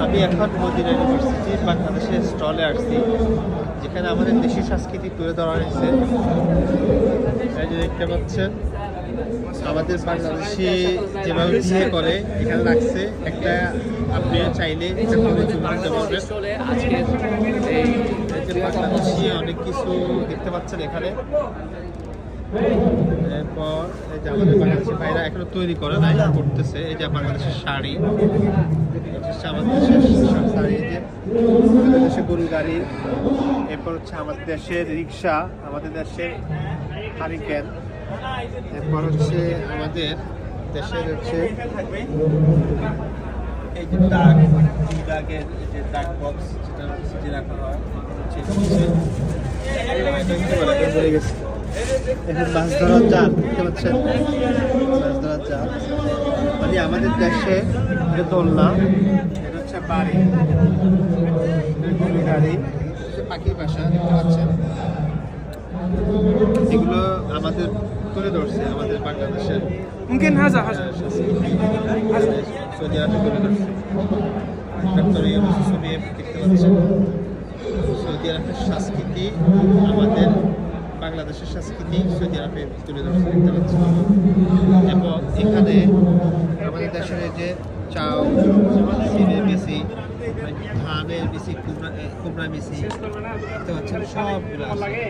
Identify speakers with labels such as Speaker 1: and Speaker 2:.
Speaker 1: আমি এখন Medina university বাংলাদেশের স্টলে আসছি, যেখানে আমাদের দেশীয় সংস্কৃতি তুলে ধরা হয়েছে। এই যে দেখতে পাচ্ছেন আমাদের বাংলাদেশি যেভাবে বিয়ে করে এখানে রাখছে একটা, আপনি চাইলে এটা করে চুমতে পারবেন। বাংলাদেশি অনেক কিছু দেখতে পাচ্ছেন এখানে। এরপর এই যে আমাদের বাংলাদেশের ভাইরা এখনো তৈরি করে নাই, করতেছে। এই যে বাংলাদেশের শাড়ি, আমাদের দেশের শাড়ি, এই যে আমাদের দেশের গরু গাড়ি, এরপর হচ্ছে আমাদের দেশের রিক্সা, আমাদের দেশের হারিকেন, এরপর হচ্ছে আমাদের দেশের হচ্ছে এই যে ডাক, ডাকের যে ডাক বক্স, যেটা সিটি রাখা হয়, এখন মাছ ধরার জাল দেখতে পাচ্ছেন, মাছ ধরার জাল মানে আমাদের দেশে দোলনা, এটা হচ্ছে বাড়ি, গরু গাড়ি, পাখির বাসা দেখতে পাচ্ছেন। এগুলো আমাদের তুলে ধরছে আমাদের বাংলাদেশের সৌদি আরবে তুলে ধরছে। ছবি দেখতে পাচ্ছেন। সৌদি আরবের সংস্কৃতি আমাদের বাংলাদেশের সংস্কৃতি সৌদি আরবে তুলে ধরছে দেখতে পাচ্ছেন। এবং এখানে আমাদের দেশের যে চাউ, সিমের বেশি, ধানের বেশি, কুমড়া বেশি দেখতে পাচ্ছেন, সবগুলো আছে।